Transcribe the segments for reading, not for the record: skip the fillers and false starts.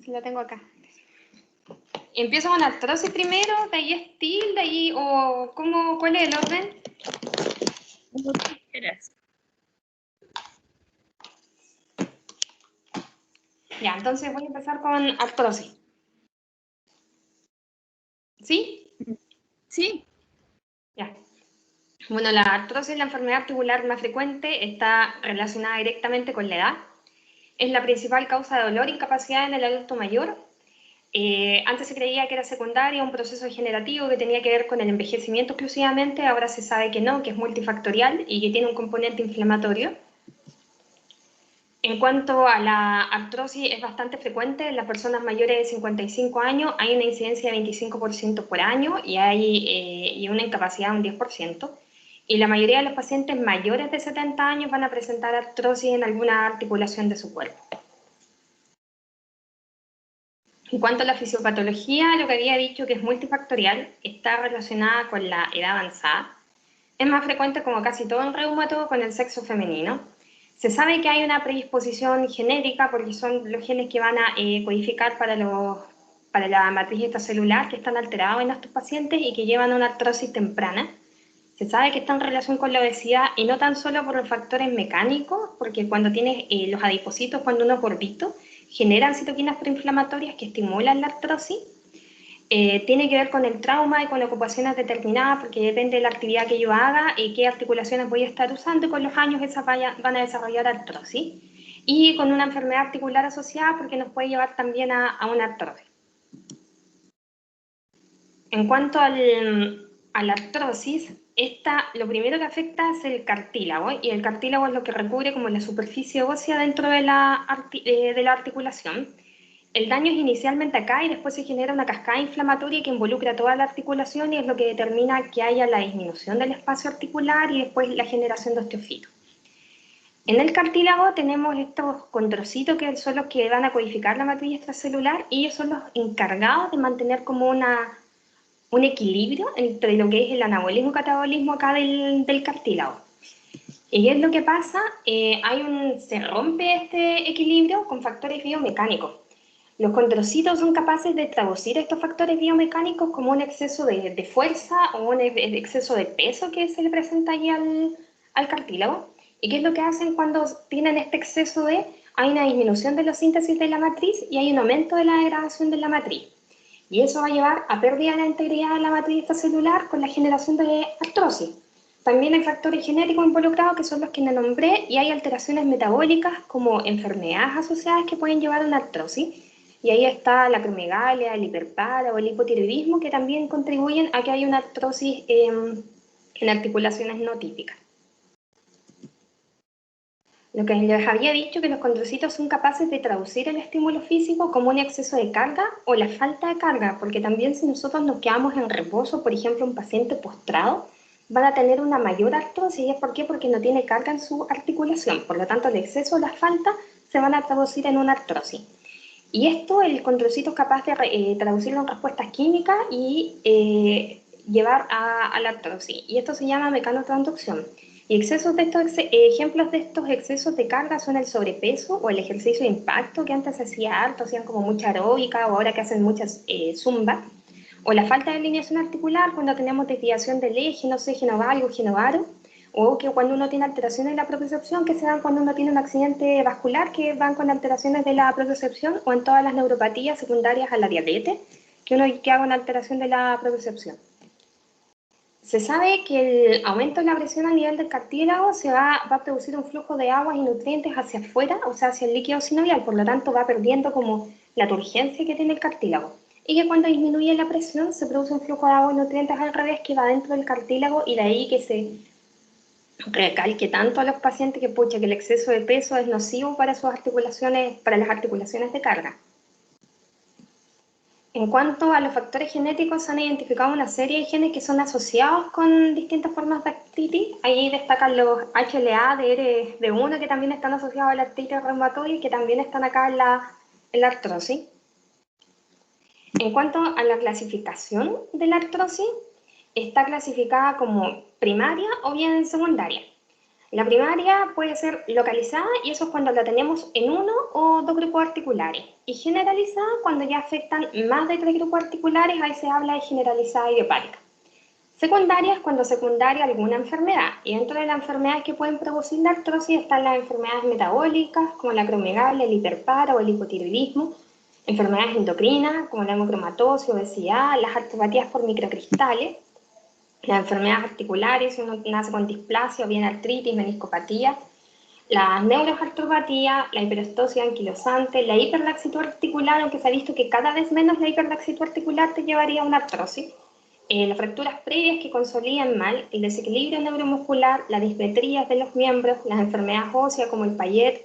la tengo acá. Empiezo con artrosis primero, de ahí Still, de ahí, o ¿cuál es el orden? Como tú quieras. Ya, entonces voy a empezar con artrosis. ¿Sí? Sí. Ya. Bueno, la artrosis, la enfermedad articular más frecuente, está relacionada directamente con la edad. Es la principal causa de dolor e incapacidad en el adulto mayor. Antes se creía que era secundaria, un proceso degenerativo que tenía que ver con el envejecimiento exclusivamente, ahora se sabe que no, que es multifactorial y que tiene un componente inflamatorio. En cuanto a la artrosis, es bastante frecuente en las personas mayores de 55 años, hay una incidencia de 25% por año y hay una incapacidad de un 10%. Y la mayoría de los pacientes mayores de 70 años van a presentar artrosis en alguna articulación de su cuerpo. En cuanto a la fisiopatología, lo que había dicho que es multifactorial, está relacionada con la edad avanzada. Es más frecuente, como casi todo en reumato, con el sexo femenino. Se sabe que hay una predisposición genética porque son los genes que van a codificar para la matriz extracelular que están alterados en estos pacientes y que llevan a una artrosis temprana. Se sabe que está en relación con la obesidad y no tan solo por los factores mecánicos, porque cuando tienes los adipocitos, cuando uno es gordito, generan citoquinas proinflamatorias que estimulan la artrosis. Tiene que ver con el trauma y con ocupaciones determinadas, porque depende de la actividad que yo haga y qué articulaciones voy a estar usando, y con los años esas van a desarrollar artrosis. Y con una enfermedad articular asociada, porque nos puede llevar también a una artrosis. En cuanto a la artrosis, lo primero que afecta es el cartílago, y el cartílago es lo que recubre como la superficie ósea dentro de la articulación. El daño es inicialmente acá y después se genera una cascada inflamatoria que involucra toda la articulación y es lo que determina que haya la disminución del espacio articular y después la generación de osteofitos. En el cartílago tenemos estos condrocitos que son los que van a codificar la matriz extracelular y ellos son los encargados de mantener como un equilibrio entre lo que es el anabolismo y catabolismo acá del cartílago. ¿Y qué es lo que pasa? Se rompe este equilibrio con factores biomecánicos. Los condrocitos son capaces de traducir estos factores biomecánicos como un exceso de fuerza o un exceso de peso que se le presenta allí al cartílago. ¿Y qué es lo que hacen cuando tienen este exceso de? Hay una disminución de la síntesis de la matriz y hay un aumento de la degradación de la matriz. Y eso va a llevar a pérdida de la integridad de la matriz extracelular con la generación de artrosis. También hay factores genéticos involucrados que son los que le nombré y hay alteraciones metabólicas como enfermedades asociadas que pueden llevar a una artrosis. Y ahí está la acromegalia, el hiperpara o el hipotiroidismo que también contribuyen a que haya una artrosis en articulaciones no típicas. Lo que les había dicho que los condrocitos son capaces de traducir el estímulo físico como un exceso de carga o la falta de carga, porque también si nosotros nos quedamos en reposo, por ejemplo, un paciente postrado, van a tener una mayor artrosis. ¿Por qué? Porque no tiene carga en su articulación. Por lo tanto, el exceso o la falta se van a traducir en una artrosis. Y esto, el condrocito es capaz de traducirlo en respuestas químicas y llevar a la artrosis. Y esto se llama mecanotransducción. Y ejemplos de estos excesos de carga son el sobrepeso o el ejercicio de impacto, que antes se hacía harto, hacían como mucha aeróbica, o ahora que hacen muchas zumba. O la falta de alineación articular, cuando tenemos desviación del eje, no sé, genovalgo, genovaro. O que cuando uno tiene alteraciones de la propiocepción, que se dan cuando uno tiene un accidente vascular, que van con alteraciones de la propiocepción, o en todas las neuropatías secundarias a la diabetes, que uno que haga una alteración de la propiocepción. Se sabe que el aumento de la presión a nivel del cartílago va a producir un flujo de aguas y nutrientes hacia afuera, o sea, hacia el líquido sinovial, por lo tanto va perdiendo como la turgencia que tiene el cartílago. Y que cuando disminuye la presión se produce un flujo de agua y nutrientes al revés que va dentro del cartílago, y de ahí que se recalque tanto a los pacientes que, pucha, que el exceso de peso es nocivo para sus articulaciones, para las articulaciones de carga. En cuanto a los factores genéticos, se han identificado una serie de genes que son asociados con distintas formas de artritis. Ahí destacan los HLA de 1 que también están asociados a la artritis reumatoide y que también están acá en la artrosis. En cuanto a la clasificación de la artrosis, está clasificada como primaria o bien secundaria. La primaria puede ser localizada y eso es cuando la tenemos en uno o dos grupos articulares. Y generalizada cuando ya afectan más de tres grupos articulares, ahí se habla de generalizada idiopática. Secundaria es cuando secundaria alguna enfermedad. Y dentro de las enfermedades que pueden producir la artrosis están las enfermedades metabólicas como la acromegalia, el hiperparo o el hipotiroidismo. Enfermedades endocrinas como la hemocromatosis, obesidad, las artropatías por microcristales. Las enfermedades articulares, si uno nace con displasia o bien artritis, meniscopatía, las neuroartropatías, la hiperostosis anquilosante, la hiperlaxitud articular, aunque se ha visto que cada vez menos la hiperlaxitud articular te llevaría a una artrosis, las fracturas previas que consolidan mal, el desequilibrio neuromuscular, las dismetrías de los miembros, las enfermedades óseas como el Payet,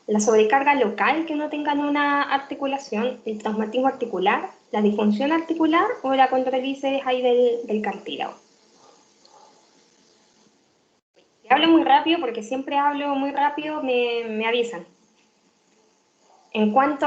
la sobrecarga local que no tengan una articulación, el traumatismo articular, la disfunción articular o la condrolisis ahí del cartílago. Si hablo muy rápido, porque siempre hablo muy rápido, me avisan. En cuanto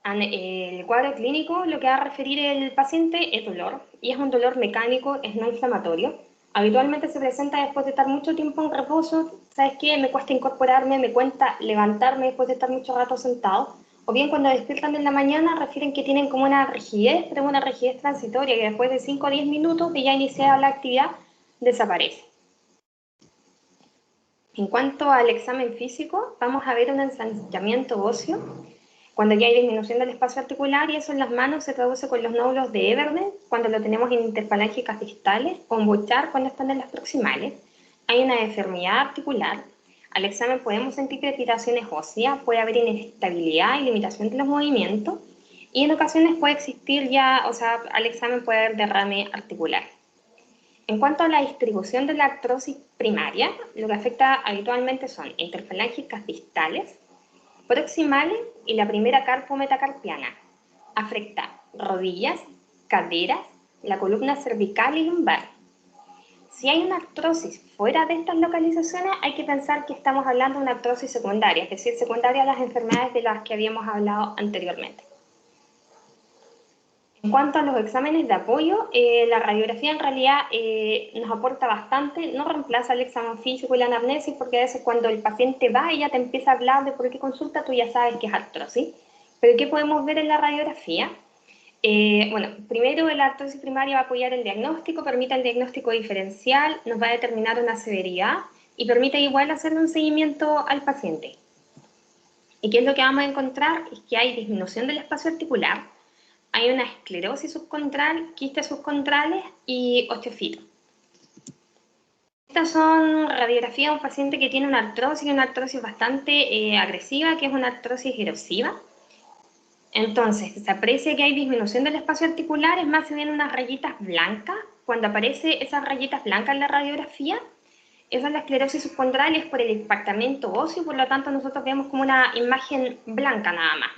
el cuadro clínico, lo que va a referir el paciente es dolor, y es un dolor mecánico, es no inflamatorio. Habitualmente se presenta después de estar mucho tiempo en reposo. ¿Sabes qué? Me cuesta incorporarme, me cuesta levantarme después de estar mucho rato sentado. O bien cuando despiertan en la mañana refieren que tienen como una rigidez, pero una rigidez transitoria que después de 5 o 10 minutos de ya iniciar la actividad desaparece. En cuanto al examen físico, vamos a ver un ensanchamiento óseo cuando ya hay disminución del espacio articular, y eso en las manos se traduce con los nódulos de Everden cuando lo tenemos en interfalángicas distales, o en Bouchard cuando están en las proximales. Hay una deformidad articular. Al examen podemos sentir crepitaciones óseas, puede haber inestabilidad y limitación de los movimientos, y en ocasiones puede existir ya, o sea, al examen puede haber derrame articular. En cuanto a la distribución de la artrosis primaria, lo que afecta habitualmente son interfalángicas distales, proximales y la primera carpo-metacarpiana. Afecta rodillas, caderas, la columna cervical y lumbar. Si hay una artrosis fuera de estas localizaciones, hay que pensar que estamos hablando de una artrosis secundaria, es decir, secundaria a las enfermedades de las que habíamos hablado anteriormente. En cuanto a los exámenes de apoyo, la radiografía en realidad nos aporta bastante, no reemplaza el examen físico y la anamnesis, porque a veces cuando el paciente va y ya te empieza a hablar de por qué consulta, tú ya sabes que es artrosis. Pero ¿qué podemos ver en la radiografía? Bueno, primero la artrosis primaria va a apoyar el diagnóstico, permite el diagnóstico diferencial, nos va a determinar una severidad y permite igual hacer un seguimiento al paciente. ¿Y qué es lo que vamos a encontrar? Es que hay disminución del espacio articular, hay una esclerosis subcontral, quistes subcontrales y osteofito. Estas son radiografías de un paciente que tiene una artrosis bastante agresiva, que es una artrosis erosiva. Entonces, se aprecia que hay disminución del espacio articular, es más, se ven unas rayitas blancas. Cuando aparecen esas rayitas blancas en la radiografía, esa es la esclerosis subcontral, es por el impactamiento óseo, por lo tanto nosotros vemos como una imagen blanca nada más.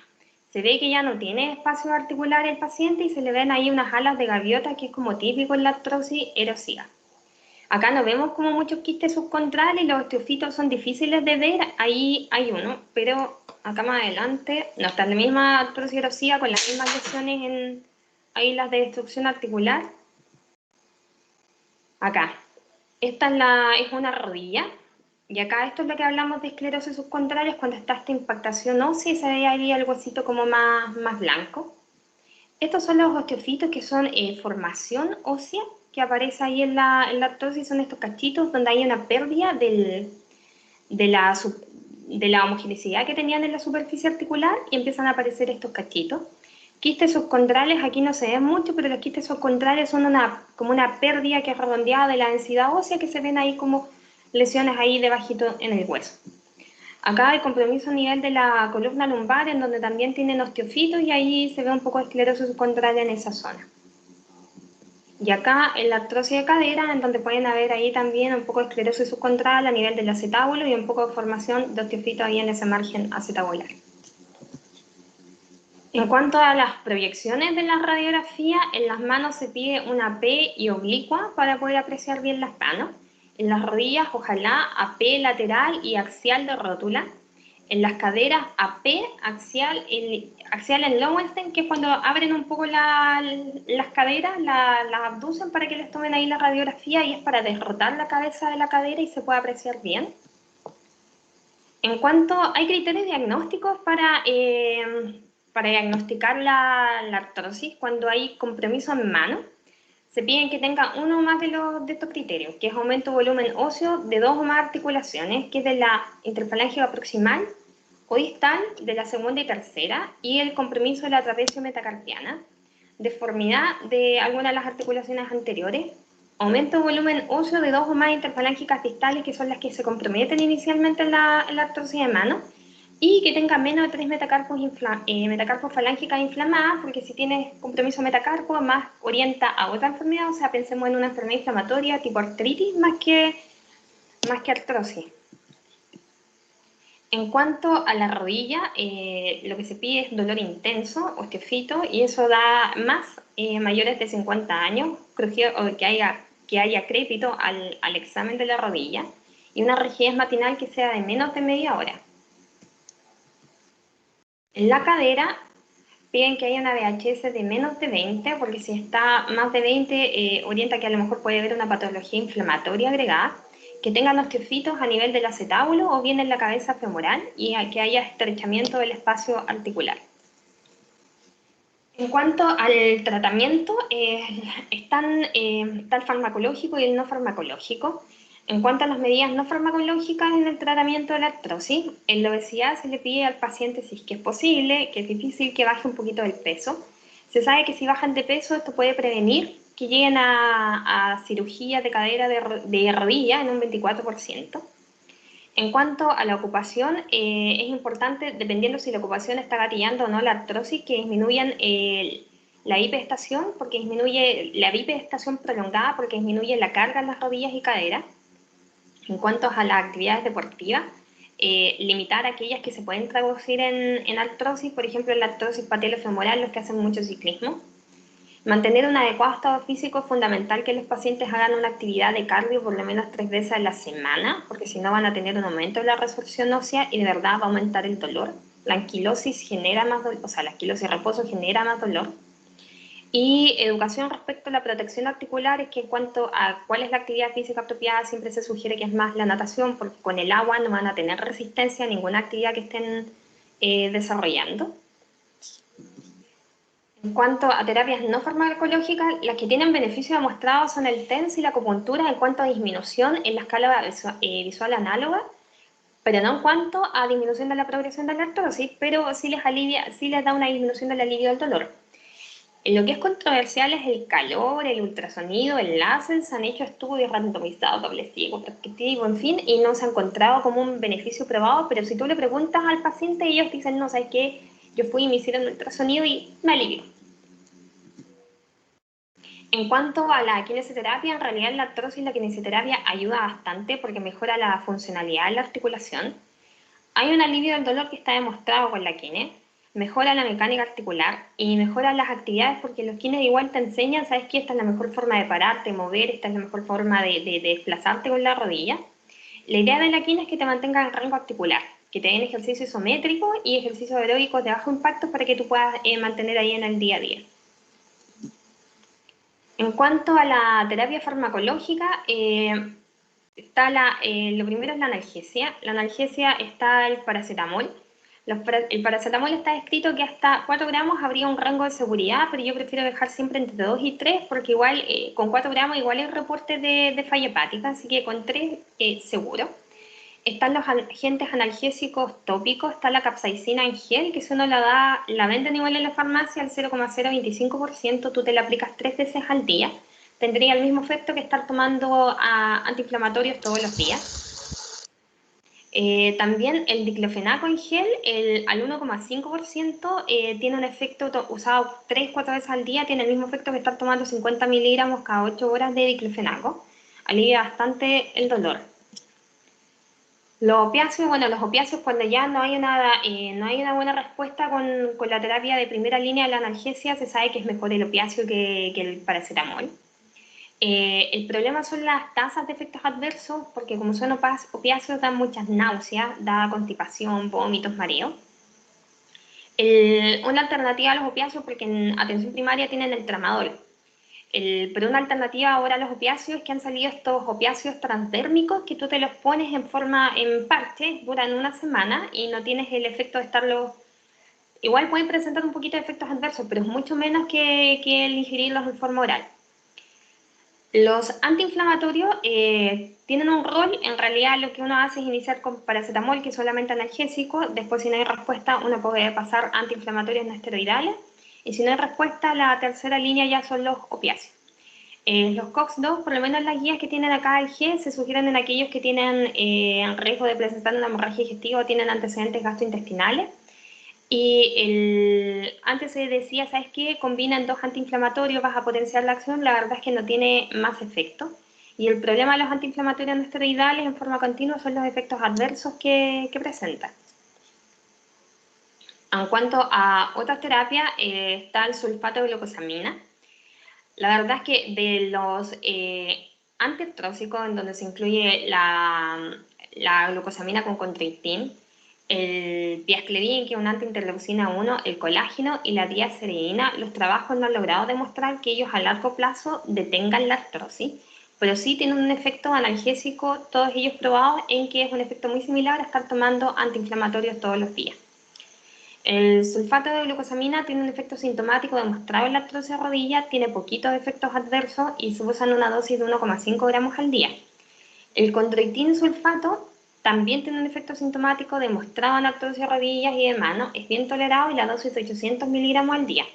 Se ve que ya no tiene espacio articular el paciente y se le ven ahí unas alas de gaviota, que es como típico en la artrosis erosiva. Acá no vemos como muchos quistes subcontrales, los osteofitos son difíciles de ver, ahí hay uno, pero acá más adelante no está en la misma artrosis erosiva con las mismas lesiones en ahí las de destrucción articular. Acá, esta es una rodilla. Y acá esto es lo que hablamos de esclerosis subcontral, es cuando está esta impactación ósea y se ve ahí el huesito como más blanco. Estos son los osteofitos, que son formación ósea que aparece ahí en la artrosis, son estos cachitos donde hay una pérdida de la homogeneidad que tenían en la superficie articular y empiezan a aparecer estos cachitos. Quistes subcontrales, aquí no se ven mucho, pero los quistes subcontrales son como una pérdida que es redondeada de la densidad ósea, que se ven ahí como lesiones ahí debajito en el hueso. Acá hay compromiso a nivel de la columna lumbar, en donde también tienen osteofitos, y ahí se ve un poco de esclerosis subcontral en esa zona. Y acá en la artrosis de cadera, en donde pueden haber ahí también un poco de esclerosis subcontral a nivel del acetábulo y un poco de formación de osteofitos ahí en ese margen acetabular. En cuanto a las proyecciones de la radiografía, en las manos se pide una P y oblicua para poder apreciar bien las manos. En las rodillas, ojalá AP lateral y axial de rótula. En las caderas AP, axial en Lowenstein, que es cuando abren un poco las caderas, las abducen para que les tomen ahí la radiografía y es para derrotar la cabeza de la cadera y se pueda apreciar bien. En cuanto, hay criterios diagnósticos para diagnosticar la artrosis cuando hay compromiso en mano. Se piden que tenga uno o más de estos criterios, que es aumento de volumen óseo de 2 o más articulaciones, que es de la interfalángica proximal o distal, de la segunda y tercera, y el compromiso de la trapecio metacarpiana, deformidad de alguna de las articulaciones anteriores, aumento de volumen óseo de 2 o más interfalángicas distales, que son las que se comprometen inicialmente en la artrosis de mano, y que tenga menos de 3 metacarpos falángicas inflamadas, porque si tienes compromiso metacarpo, más orienta a otra enfermedad, o sea, pensemos en una enfermedad inflamatoria tipo artritis más que artrosis. En cuanto a la rodilla, lo que se pide es dolor intenso, osteofito, y eso da más mayores de 50 años, o que haya crédito al examen de la rodilla, y una rigidez matinal que sea de menos de media hora. En la cadera, piden que haya una VHS de menos de 20, porque si está más de 20, orienta que a lo mejor puede haber una patología inflamatoria agregada, que tengan osteofitos a nivel del acetábulo o bien en la cabeza femoral y que haya estrechamiento del espacio articular. En cuanto al tratamiento, está el farmacológico y el no farmacológico. En cuanto a las medidas no farmacológicas en el tratamiento de la artrosis, en la obesidad se le pide al paciente, si es que es posible, que es difícil, que baje un poquito el peso. Se sabe que si bajan de peso esto puede prevenir que lleguen a cirugía de cadera de rodilla en un 24%. En cuanto a la ocupación, es importante, dependiendo si la ocupación está gatillando o no la artrosis, que disminuyan la bipedestación, porque disminuye la bipedestación prolongada, porque disminuye la carga en las rodillas y caderas. En cuanto a las actividades deportivas, limitar aquellas que se pueden traducir en artrosis, por ejemplo, la artrosis patelofemoral, los que hacen mucho ciclismo. Mantener un adecuado estado físico es fundamental, que los pacientes hagan una actividad de cardio por lo menos 3 veces a la semana, porque si no van a tener un aumento de la resorción ósea y de verdad va a aumentar el dolor. La anquilosis genera más dolor, o sea, la anquilosis reposo genera más dolor. Y educación respecto a la protección articular, es que en cuanto a cuál es la actividad física apropiada, siempre se sugiere que es más la natación, porque con el agua no van a tener resistencia a ninguna actividad que estén desarrollando. En cuanto a terapias no farmacológicas, las que tienen beneficio demostrado son el TENS y la acupuntura en cuanto a disminución en la escala visual análoga, pero no en cuanto a disminución de la progresión de la artrosis, pero sí les da una disminución del alivio del dolor. En lo que es controversial es el calor, el ultrasonido, el láser. Se han hecho estudios randomizados, doble ciego, prospectivo, en fin, y no se ha encontrado como un beneficio probado, pero si tú le preguntas al paciente, ellos dicen, no, ¿sabes qué? Yo fui y me hicieron ultrasonido y me alivió. En cuanto a la kinesioterapia, en realidad en la artrosis la kinesioterapia ayuda bastante porque mejora la funcionalidad de la articulación. Hay un alivio del dolor que está demostrado con la kine, mejora la mecánica articular y mejora las actividades, porque los kines igual te enseñan, sabes que esta es la mejor forma de pararte, mover, esta es la mejor forma de desplazarte con la rodilla. La idea de la kine es que te mantenga en rango articular, que te den ejercicio isométrico y ejercicios aeróbicos de bajo impacto para que tú puedas mantener ahí en el día a día. En cuanto a la terapia farmacológica, está lo primero es la analgesia. La analgesia está el paracetamol. El paracetamol está escrito que hasta 4 gramos habría un rango de seguridad, pero yo prefiero dejar siempre entre 2 y 3, porque igual con 4 gramos igual hay reportes de falla hepática, así que con 3 seguro. Están los agentes analgésicos tópicos, está la capsaicina en gel, que si uno la venden igual en la farmacia al 0,025%, tú te la aplicas 3 veces al día. Tendría el mismo efecto que estar tomando antiinflamatorios todos los días. También el diclofenaco en gel, al 1,5%, tiene un efecto usado 3-4 veces al día, tiene el mismo efecto que estar tomando 50 miligramos cada 8 horas de diclofenaco. Alivia bastante el dolor. Los opiáceos, bueno, los opiáceos cuando ya no hay una buena respuesta con la terapia de primera línea de la analgesia, se sabe que es mejor el opiáceo que el paracetamol. El problema son las tasas de efectos adversos, porque como son opiáceos dan muchas náuseas, da constipación, vómitos, mareo. Una alternativa a los opiáceos, porque en atención primaria tienen el tramadol, pero una alternativa ahora a los opiáceos es que han salido estos opiáceos transdérmicos que tú te los pones en parche, duran una semana y no tienes el efecto de estarlos. Igual pueden presentar un poquito de efectos adversos, pero es mucho menos que el ingerirlos en forma oral. Los antiinflamatorios tienen un rol, en realidad lo que uno hace es iniciar con paracetamol, que es solamente analgésico, después si no hay respuesta uno puede pasar a antiinflamatorios no esteroidales, y si no hay respuesta la tercera línea ya son los opiáceos. Los COX-2, por lo menos las guías que tienen acá el GE, se sugieren en aquellos que tienen riesgo de presentar una hemorragia digestiva o tienen antecedentes gastrointestinales. Y antes se decía, ¿sabes qué? Combinan dos antiinflamatorios, vas a potenciar la acción, la verdad es que no tiene más efecto. Y el problema de los antiinflamatorios no esteroidales en forma continua son los efectos adversos que presentan. En cuanto a otras terapias, está el sulfato de glucosamina. La verdad es que de los antiartrósicos, en donde se incluye la glucosamina con chondroitin, el piascledin, que es una antiinterleucina 1, el colágeno y la diacereína, los trabajos no han logrado demostrar que ellos a largo plazo detengan la artrosis, pero sí tienen un efecto analgésico, todos ellos probados, en que es un efecto muy similar a estar tomando antiinflamatorios todos los días. El sulfato de glucosamina tiene un efecto sintomático demostrado en la artrosis de rodilla, tiene poquitos efectos adversos y se usa en una dosis de 1,5 gramos al día. El chondroitin sulfato también tiene un efecto sintomático demostrado en artrosis de rodillas y de mano, es bien tolerado y la dosis de 800 miligramos al día.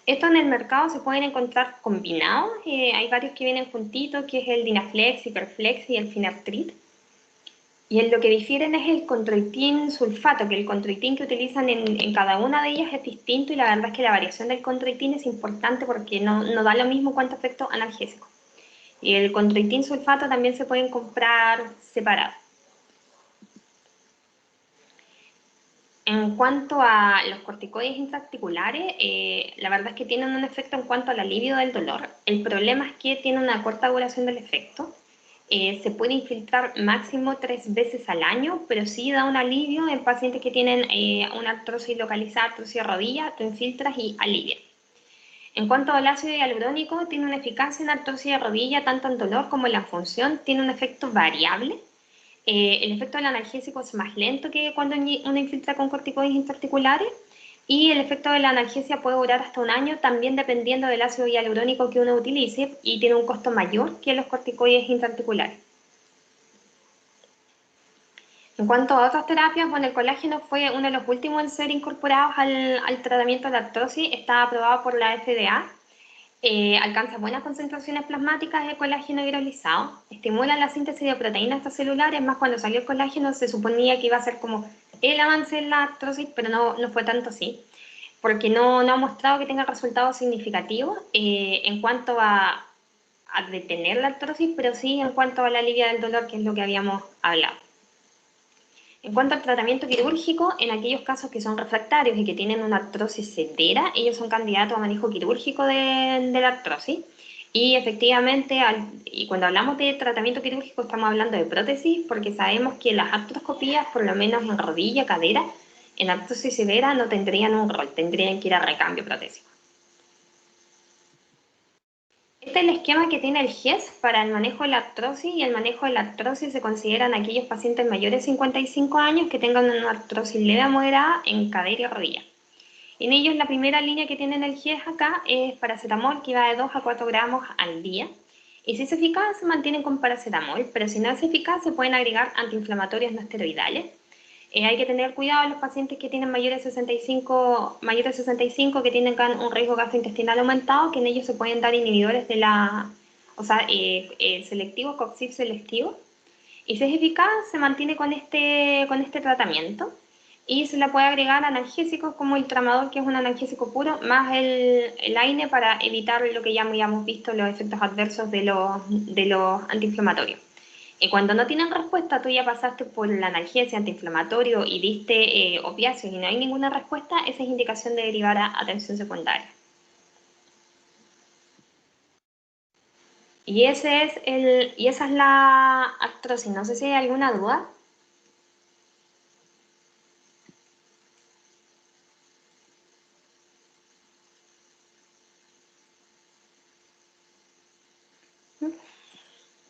Esto en el mercado se pueden encontrar combinados, hay varios que vienen juntitos, que es el Dinaflex, Hiperflex y el Finartrit. Y en lo que difieren es el chondroitin sulfato, que el chondroitin que utilizan en cada una de ellas es distinto y la verdad es que la variación del chondroitin es importante porque no da lo mismo cuánto efecto analgésico. Y el chondroitin sulfato también se pueden comprar separados. En cuanto a los corticoides intraarticulares, la verdad es que tienen un efecto en cuanto al alivio del dolor. El problema es que tienen una corta duración del efecto. Se puede infiltrar máximo 3 veces al año, pero sí da un alivio en pacientes que tienen una artrosis localizada, artrosis de rodilla, tú infiltras y alivia. En cuanto al ácido hialurónico, tiene una eficacia en artrosis de rodilla, tanto en dolor como en la función, tiene un efecto variable. El efecto del analgésico es más lento que cuando uno infiltra con corticoides intraarticulares y el efecto de la analgesia puede durar hasta un año, también dependiendo del ácido hialurónico que uno utilice y tiene un costo mayor que los corticoides intraarticulares. En cuanto a otras terapias, bueno, el colágeno fue uno de los últimos en ser incorporados al tratamiento de la artrosis, está aprobado por la FDA. Alcanza buenas concentraciones plasmáticas de colágeno hidrolizado, estimula la síntesis de proteínas extracelulares, más cuando salió el colágeno se suponía que iba a ser como el avance en la artrosis, pero no fue tanto así, porque no ha mostrado que tenga resultados significativos en cuanto a detener la artrosis, pero sí en cuanto a la alivio del dolor, que es lo que habíamos hablado. En cuanto al tratamiento quirúrgico, en aquellos casos que son refractarios y que tienen una artrosis severa, ellos son candidatos a manejo quirúrgico de la artrosis. Y efectivamente, y cuando hablamos de tratamiento quirúrgico estamos hablando de prótesis, porque sabemos que las artroscopías, por lo menos en rodilla, cadera, en artrosis severa no tendrían un rol, tendrían que ir a recambio protésico. Este es el esquema que tiene el GES para el manejo de la artrosis, y el manejo de la artrosis se consideran aquellos pacientes mayores de 55 años que tengan una artrosis leve a moderada en cadera y rodilla. En ellos la primera línea que tienen el GES acá es paracetamol, que va de 2 a 4 gramos al día. Y si es eficaz, se mantienen con paracetamol, pero si no es eficaz, se pueden agregar antiinflamatorios no esteroidales. Hay que tener cuidado en los pacientes que tienen mayores de 65, que tienen un riesgo gastrointestinal aumentado, que en ellos se pueden dar inhibidores de selectivo, coxib selectivo. Y si es eficaz, se mantiene con este tratamiento. Y se le puede agregar analgésicos como el tramadol, que es un analgésico puro, más el AINE para evitar lo que ya habíamos visto, los efectos adversos de los antiinflamatorios. Y cuando no tienen respuesta, tú ya pasaste por la analgesia, antiinflamatorio y diste opiáceos y no hay ninguna respuesta, esa es indicación de derivar a atención secundaria. Y esa es la artrosis. No sé si hay alguna duda.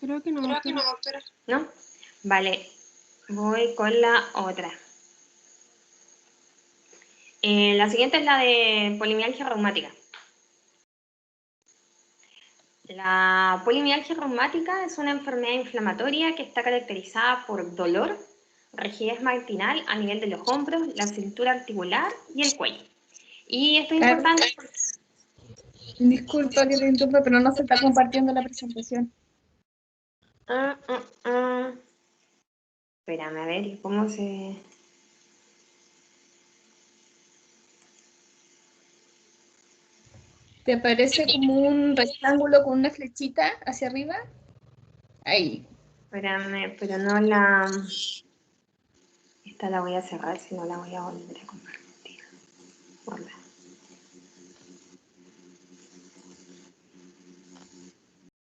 Creo que no, doctora. ¿No? Vale, voy con la otra. La siguiente es la de polimialgia reumática. La polimialgia reumática es una enfermedad inflamatoria que está caracterizada por dolor, rigidez matinal a nivel de los hombros, la cintura articular y el cuello. Y esto es importante porque... Disculpa que te interrumpa, pero no se está compartiendo la presentación. Espérame, a ver, ¿cómo se...? ¿Te aparece como un rectángulo con una flechita hacia arriba? Ahí. Espérame, pero no la... Esta la voy a cerrar, si no la voy a volver a compartir. Hola.